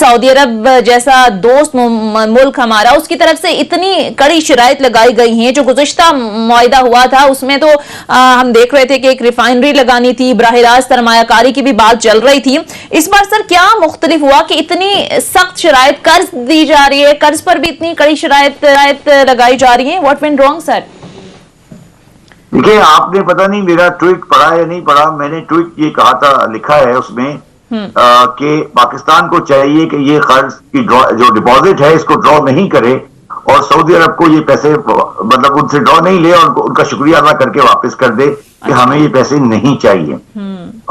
Saudi अरब जैसा दोस्त मुल्क हमारा, उसकी तरफ से इतनी कड़ी शराइत लगाई गई हैं। जो गुज़िश्ता मुआहिदा हुआ था उसमें तो हम देख रहे थे कि एक रिफाइनरी लगानी थी, बराह रास्त सरमायाकारी की भी बात चल रही थी। इस बार सर क्या मुख्तलिफ हुआ कि इतनी सख्त शराइत कर्ज दी जा रही है, कर्ज पर भी इतनी कड़ी शराइत लगाई जा रही है? What went wrong sir? देखिए, आपने पता नहीं मेरा ट्वीट पढ़ा या नहीं पढ़ा। मैंने ट्वीट ये कहा था, लिखा है उसमें कि पाकिस्तान को चाहिए कि ये कर्ज की जो डिपॉजिट है इसको ड्रॉ नहीं करे और सऊदी अरब को ये पैसे मतलब उनसे ड्रॉ नहीं ले और उनका शुक्रिया अदा करके वापस कर दे कि हमें ये पैसे नहीं चाहिए।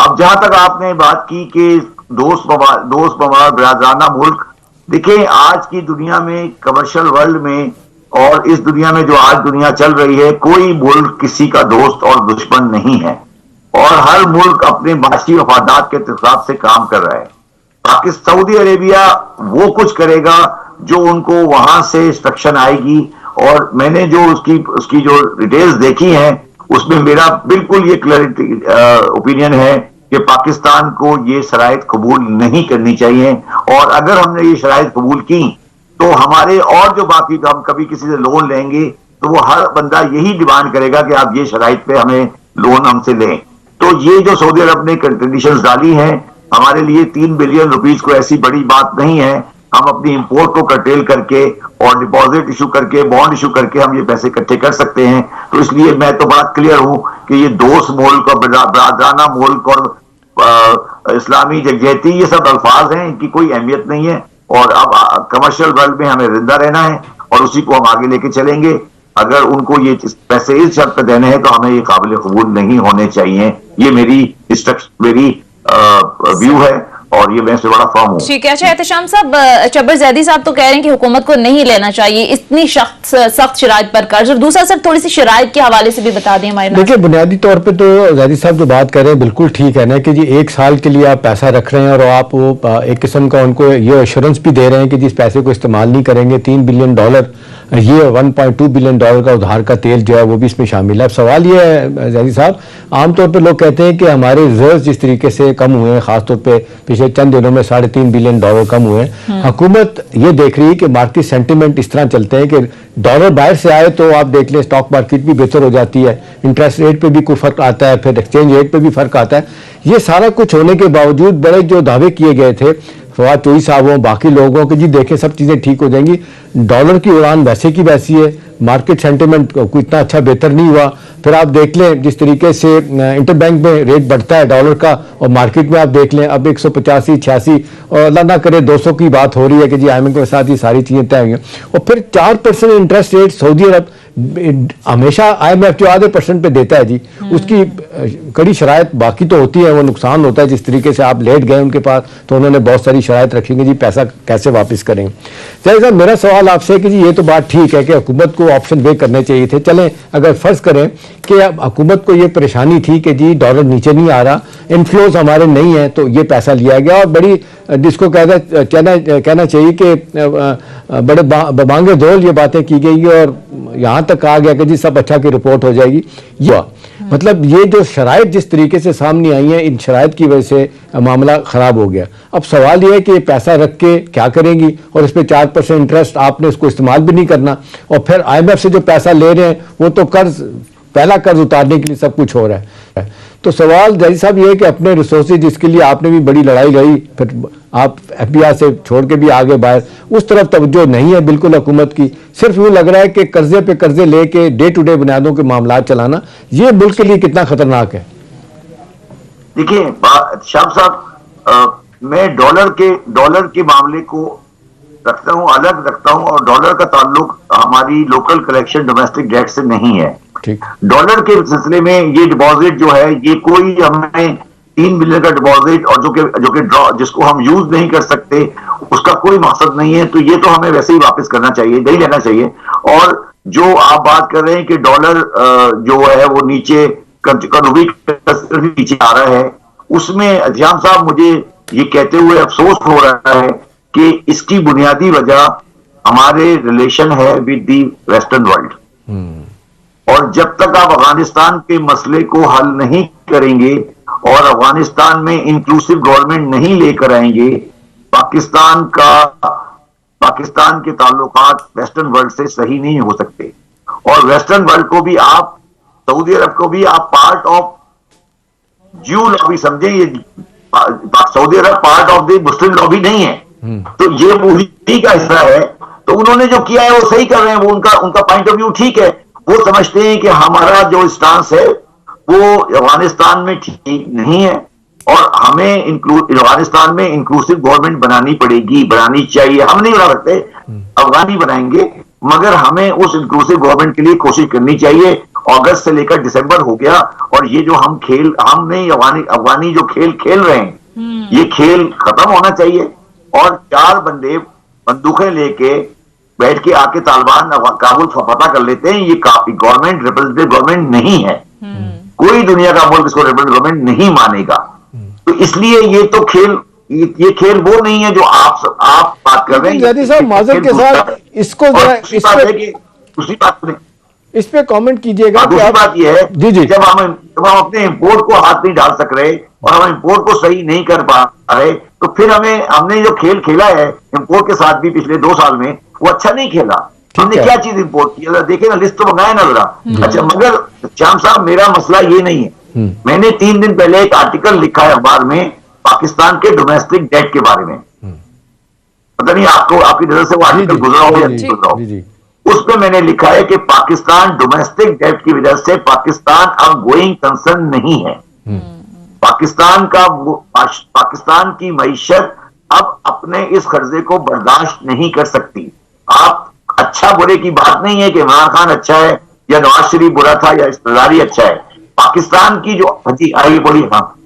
अब जहां तक आपने बात की कि दोस्त बरादराना मुल्क, देखिए आज की दुनिया में, कमर्शियल वर्ल्ड में और इस दुनिया में जो आज दुनिया चल रही है, कोई मुल्क किसी का दोस्त और दुश्मन नहीं है और हर मुल्क अपने माशी मफादात के हिसाब से काम कर रहा है। पाकिस्तान, सऊदी अरेबिया वो कुछ करेगा जो उनको वहां से इंस्ट्रक्शन आएगी और मैंने जो उसकी जो डिटेल्स देखी हैं उसमें मेरा बिल्कुल ये क्लैरिटी ओपिनियन है कि पाकिस्तान को ये शराइत कबूल नहीं करनी चाहिए और अगर हमने ये शराइत कबूल की तो हमारे और जो बाकी हम कभी किसी से लोन लेंगे तो वो हर बंदा यही डिमांड करेगा कि आप ये शराइत पे हमें लोन हमसे लें। तो ये जो सऊदी अरब ने कंडीशंस डाली हैं हमारे लिए 3 बिलियन रुपीस को ऐसी बड़ी बात नहीं है। हम अपनी इंपोर्ट को कर्टेल करके और डिपॉजिट इशू करके, बॉन्ड इशू करके हम ये पैसे इकट्ठे कर सकते हैं। तो इसलिए मैं तो बात क्लियर हूं कि ये दोस्त मुल्क और बरादराना मुल्क और इस्लामी यकजहती ये सब अल्फाज हैं, इनकी कोई अहमियत नहीं है और अब कमर्शियल वर्ल्ड में हमें जिंदा रहना है और उसी को हम आगे लेके चलेंगे। अगर उनको ये पैसे इस शर्त पर देने हैं तो हमें ये काबिल कबूल नहीं होने चाहिए। ये मेरी व्यू है और ये मैं इससे बड़ा फर्म हूँ। ठीक है। अच्छा एहतशाम साहब, चब्बर जैदी साहब तो कह रहे हैं कि हुकूमत को नहीं लेना चाहिए इतनी सख्त शराइत पर कर्ज। और दूसरा सर थोड़ी सी शराइत के हवाले से भी बता दें हमारे। देखिए बुनियादी तौर पे तो जैदी साहब जो बात कर रहे हैं बिल्कुल ठीक है ना कि जी 1 साल के लिए आप पैसा रख रहे हैं और आप वो एक किस्म का उनको ये एश्योरेंस भी दे रहे हैं कि जिस पैसे को इस्तेमाल नहीं करेंगे। $3 बिलियन ये $1.2 बिलियन का उधार का तेल जो है वो भी इसमें शामिल है। अब सवाल ये है जैदी साहब, आमतौर पर लोग कहते हैं कि हमारे रिजर्व जिस तरीके से कम हुए हैं, खासतौर पर पिछले चंद दिनों में $3.5 बिलियन कम हुए हैं। हुकूमत ये देख रही है कि मार्केट सेंटिमेंट इस तरह चलते हैं कि डॉलर बाहर से आए तो आप देख लें स्टॉक मार्केट भी बेहतर हो जाती है, इंटरेस्ट रेट पे भी कोई फर्क आता है, फिर एक्सचेंज रेट पे भी फर्क आता है। ये सारा कुछ होने के बावजूद बड़े जो दावे किए गए थे फवाद चौधरी साहबों बाकी लोगों के, जी देखें सब चीज़ें ठीक हो जाएंगी, डॉलर की उड़ान वैसे की वैसी है, मार्केट सेंटिमेंट कोई इतना अच्छा बेहतर नहीं हुआ। फिर आप देख लें जिस तरीके से इंटरबैंक में रेट बढ़ता है डॉलर का और मार्केट में आप देख लें अब 185, 86 और अल्लाह ना करे 200 की बात हो रही है कि जी IMF के साथ ये सारी चीज़ें तय हुई। और फिर 4% इंटरेस्ट रेट सऊदी अरब हमेशा IMF जो आधे % पे देता है जी, उसकी कड़ी शराइत बाकी तो होती है, वो नुकसान होता है। जिस तरीके से आप लेट गए उनके पास तो उन्होंने बहुत सारी शराइत रखेंगे जी पैसा कैसे वापस करेंगे। साहब मेरा सवाल आपसे कि जी ये तो बात ठीक है कि हुकूमत को ऑप्शन वे करने चाहिए थे। चलें अगर फर्ज करें कि अब हुकूमत को ये परेशानी थी कि जी डॉलर नीचे नहीं आ रहा, इनफ्लोज हमारे नहीं है, तो ये पैसा लिया गया और बड़ी जिसको कहना चाहिए कि बड़े बांगे दौल ये बातें की गई और यहाँ तक कहा गया कि जी सब अच्छा की रिपोर्ट हो जाएगी। मतलब ये जो शराइत जिस तरीके से सामने आई है, इन शराइत की वजह से मामला ख़राब हो गया। अब सवाल ये है कि पैसा रख के क्या करेंगी और इस पर 4% इंटरेस्ट आपने उसको इस्तेमाल भी नहीं करना और फिर IMF से जो पैसा ले रहे हैं वो तो पहला कर्ज उतारने के लिए सब कुछ हो रहा है। तो सवाल जैदी साहब ये है कि अपने रिसोर्सेज जिसके लिए आपने भी बड़ी लड़ाई लड़ी, फिर आप FBI से छोड़ के भी आगे बाहर, उस तरफ तवज्जो नहीं है बिल्कुल हुकूमत की। सिर्फ यूँ लग रहा है कि कर्जे पे कर्जे लेके डे टू डे बुनियादों के मामला चलाना ये मुल्क के लिए कितना खतरनाक है। देखिए शाह साहब, मैं डॉलर के मामले को रखता हूँ, अलग रखता हूँ और डॉलर का ताल्लुक हमारी लोकल कलेक्शन डोमेस्टिक डेट से नहीं है। डॉलर के सिलसिले में ये डिपॉजिट जो है ये कोई हमें 3 बिलियन का डिपॉजिट और जो कि ड्रॉ जिसको हम यूज नहीं कर सकते उसका कोई मकसद नहीं है, तो ये तो हमें वैसे ही वापस करना चाहिए, नहीं लेना चाहिए। और जो आप बात कर रहे हैं कि डॉलर जो है वो नीचे नीचे आ रहा है, उसमें अध्याम साहब मुझे ये कहते हुए अफसोस हो रहा है कि इसकी बुनियादी वजह हमारे रिलेशन है विद दी वेस्टर्न वर्ल्ड। और जब तक आप अफगानिस्तान के मसले को हल नहीं करेंगे और अफगानिस्तान में इंक्लूसिव गवर्नमेंट नहीं लेकर आएंगे पाकिस्तान के ताल्लुकात वेस्टर्न वर्ल्ड से सही नहीं हो सकते, और वेस्टर्न वर्ल्ड को भी आप, सऊदी अरब को भी आप पार्ट ऑफ ज्यू लॉबी समझे। ये Saudi Arab part of the Muslim lobby नहीं है, तो ये उसी का हिस्सा है। तो उन्होंने जो किया है वो सही कर रहे हैं, वो उनका पॉइंट ऑफ व्यू ठीक है। वो समझते हैं कि हमारा जो स्टांस है वो अफगानिस्तान में ठीक नहीं है, और हमें अफगानिस्तान में इंक्लूसिव गवर्नमेंट बनानी चाहिए। हम नहीं बना सकते, अफगानी बनाएंगे, मगर हमें उस इंक्लूसिव गवर्नमेंट के लिए कोशिश करनी चाहिए। अगस्त से लेकर दिसंबर हो गया, और ये जो अफगानी जो खेल खेल रहे हैं, ये खेल खत्म होना चाहिए। और 4 बंदे बंदूकें लेके बैठ के आके तालिबान काबुल फतह कर लेते हैं। ये गवर्नमेंट रिप्रेजेंटेटिव गवर्नमेंट नहीं है, कोई दुनिया का मुल्क इसको रिप्रेजेंटेटिव गवर्नमेंट नहीं मानेगा। तो इसलिए ये तो खेल, ये खेल वो नहीं है जो आप बात कर रहे हैं। ज़ादी साहब माजरत के साथ इसको दूसरी बात इस पे कमेंट कीजिएगा। दूसरी बात यह है जी जी, जब हम अपने इंपोर्ट को हाथ नहीं डाल सक रहे और हम इंपोर्ट को सही नहीं कर पा रहे, तो फिर हमने जो खेल खेला है इंपोर्ट के साथ भी पिछले 2 साल में, वो अच्छा नहीं खेला। हमने क्या चीज इंपोर्ट किया, देखे ना, लिस्ट तो मंगाए ना जरा। अच्छा, मगर श्याम साहब मेरा मसला ये नहीं है। मैंने 3 दिन पहले एक आर्टिकल लिखा है अखबार में पाकिस्तान के डोमेस्टिक डेट के बारे में। पता नहीं आपको, आपकी नजर से वो आर्टिकल गुजरा हो या नहीं गुजरा हो। उसमें मैंने लिखा है कि पाकिस्तान डोमेस्टिक डेट की वजह से पाकिस्तान अब गोइंग कंसर्न नहीं है। पाकिस्तान की मईशत अब अपने इस कर्जे को बर्दाश्त नहीं कर सकती। आप अच्छा बुरे की बात नहीं है कि इमरान खान अच्छा है या नवाज शरीफ बुरा था या इस्तेदारी अच्छा है। पाकिस्तान की जो, जी आइए बोलिए। हाँ,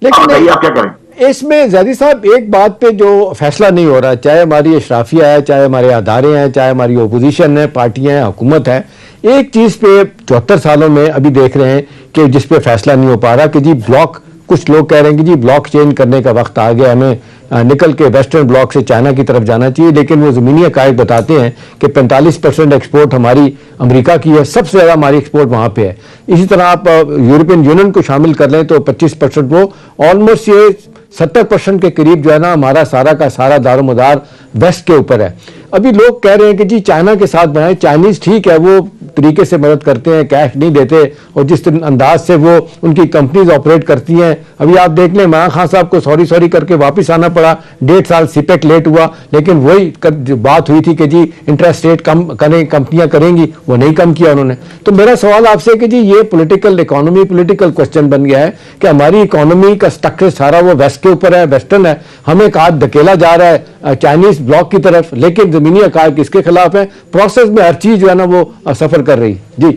लेकिन आप क्या करें इसमें ज़ादी साहब एक बात पे जो फैसला नहीं हो रहा, चाहे हमारी अशराफिया है, चाहे हमारे अदारे हैं, चाहे हमारी ओपोजिशन है, पार्टियां हैं, हुकूमत है, एक चीज़ पे 74 सालों में अभी देख रहे हैं कि जिस पे फैसला नहीं हो पा रहा कि जी ब्लॉक, कुछ लोग कह रहे हैं कि जी ब्लॉक चेंज करने का वक्त आ गया, हमें निकल के वेस्टर्न ब्लॉक से चाइना की तरफ जाना चाहिए। लेकिन वो ज़मीनी हक़ाइक़ बताते हैं कि 45% एक्सपोर्ट हमारी अमेरिका की है, सबसे ज़्यादा हमारी एक्सपोर्ट वहाँ पे है। इसी तरह आप यूरोपियन यूनियन को शामिल कर लें तो 25%, वो ऑलमोस्ट ये 70% के करीब जो है ना हमारा सारा का सारा दारोमदार वेस्ट के ऊपर है। अभी लोग कह रहे हैं कि जी चाइना के साथ बनाए, चाइनीज़ ठीक है, वो तरीके से मदद करते हैं, कैश नहीं देते, और जिस अंदाज से वो उनकी कंपनीज ऑपरेट करती हैं, अभी आप देख लें इमरान खान साहब को सॉरी करके वापस आना पड़ा, 1.5 साल सीपेक लेट हुआ, लेकिन वही जो बात हुई थी कि जी इंटरेस्ट रेट कम करें, कंपनियां करेंगी, वो नहीं कम किया उन्होंने। तो मेरा सवाल आपसे कि जी ये पॉलिटिकल इकोनॉमी, पॉलिटिकल क्वेश्चन बन गया है कि हमारी इकोनॉमी का स्ट्रक्चर सारा वो वेस्ट के ऊपर है, वेस्टर्न है, हमें एक हाथ धकेला जा रहा है चाइनीज ब्लॉक की तरफ, लेकिन जमीनी हक़ाइक़ इसके खिलाफ है। प्रोसेस में हर चीज जो है ना वो सफर कर रही। जी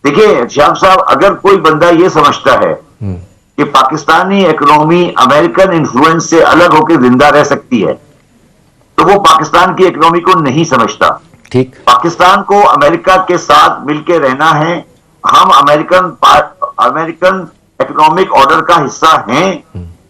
देखिए श्याम साहब, अगर कोई बंदा ये समझता है कि पाकिस्तानी इकोनॉमी अमेरिकन इन्फ्लुएंस से अलग होकर जिंदा रह सकती है, तो वो पाकिस्तान की इकोनॉमी को नहीं समझता। ठीक, पाकिस्तान को अमेरिका के साथ मिलकर रहना है। हम अमेरिकन इकोनॉमिक ऑर्डर का हिस्सा हैं।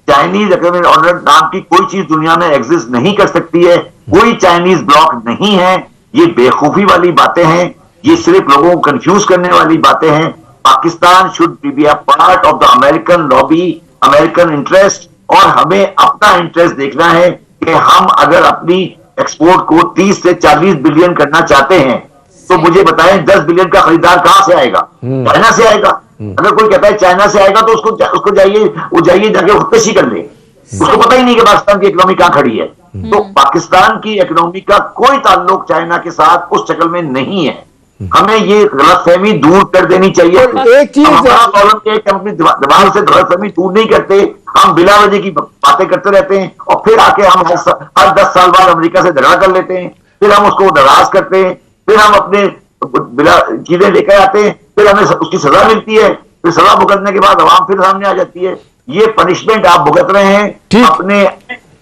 चाइनीज इकोनॉमिक ऑर्डर नाम की कोई चीज दुनिया में एग्जिस्ट नहीं कर सकती है, कोई चाइनीज ब्लॉक नहीं है। ये बेवकूफी वाली बातें हैं, ये सिर्फ लोगों को कंफ्यूज करने वाली बातें हैं। Pakistan should be a part of the American lobby, American interest, और हमें अपना इंटरेस्ट देखना है कि हम अगर अपनी एक्सपोर्ट को 30 से 40 बिलियन करना चाहते हैं, तो मुझे बताएं 10 बिलियन का खरीदार कहां से आएगा? चाइना से आएगा। अगर कोई कहता है चाइना से आएगा तो उसको जाइए जाके खुदकशी कर ले, उसको पता ही नहीं कि पाकिस्तान की इकोनॉमी कहां खड़ी है। तो पाकिस्तान की इकोनॉमी का कोई ताल्लुक चाइना के साथ उस शक्ल में नहीं है। हमें ये गलतफहमी दूर कर देनी चाहिए। एक चीज कंपनी दिमाग से गलतफहमी दूर नहीं करते, हम बिला वजह की बातें करते रहते हैं, और फिर आके हम हर 10 साल बाद अमेरिका से झगड़ा कर लेते हैं, फिर हम उसको नाराज करते हैं, फिर हम अपने बिला चीजें लेकर आते हैं, फिर हमें उसकी सजा मिलती है, फिर सजा भुगतने के बाद अवाम फिर सामने आ जाती है। ये पनिशमेंट आप भुगत रहे हैं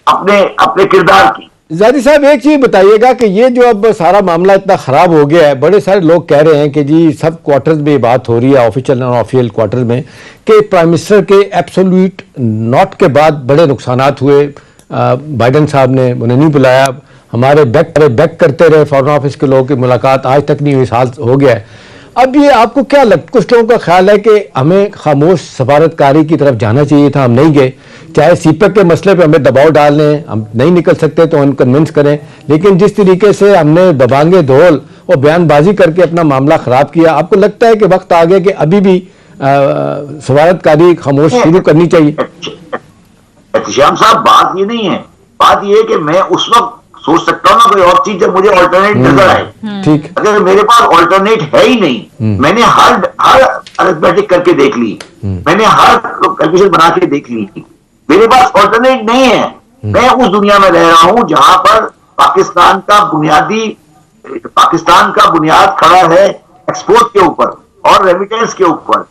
अपने किरदार की। ज़ादी साहब एक चीज बताइएगा कि ये जो अब सारा मामला इतना खराब हो गया है, बड़े सारे लोग कह रहे हैं कि जी सब क्वार्टर्स में बात हो रही है, ऑफिशियल और ऑफिशियल क्वार्टर में, कि प्राइम मिनिस्टर के एब्सोल्यूट नॉट के बाद बड़े नुकसानात हुए। बाइडन साहब ने उन्हें नहीं बुलाया, हमारे बैक करते रहे फॉरेन ऑफिस के लोगों की मुलाकात आज तक नहीं हुई, साल हो गया है। अब ये आपको क्या लगता, कुछ लोगों का ख्याल है कि हमें खामोश सफारतकारी की तरफ जाना चाहिए था, हम नहीं गए। चाहे सीपेक के मसले पे हमें दबाव डाल लें, हम नहीं निकल सकते तो हम कन्विंस करें, लेकिन जिस तरीके से हमने दबांगे धोल और बयानबाजी करके अपना मामला खराब किया, आपको लगता है कि वक्त आ गया कि अभी भी सफारतकारी खामोश शुरू करनी चाहिए? श्याम साहब, बात ये नहीं है, बात ये है कि मैं उस वक्त सोच सकता हूँ ना कोई और चीज जब मुझे ऑल्टरनेट नजर आए। ठीक। अगर मेरे पास ऑल्टरनेट है ही नहीं, मैंने हर अरिथमेटिक करके देख ली, मैंने हर कैलकुलेशन बना के देख ली, मेरे पास ऑल्टरनेट नहीं है। मैं उस दुनिया में रह रहा हूं जहां पर पाकिस्तान का बुनियाद खड़ा है एक्सपोर्ट के ऊपर और रेमिटेंस के ऊपर।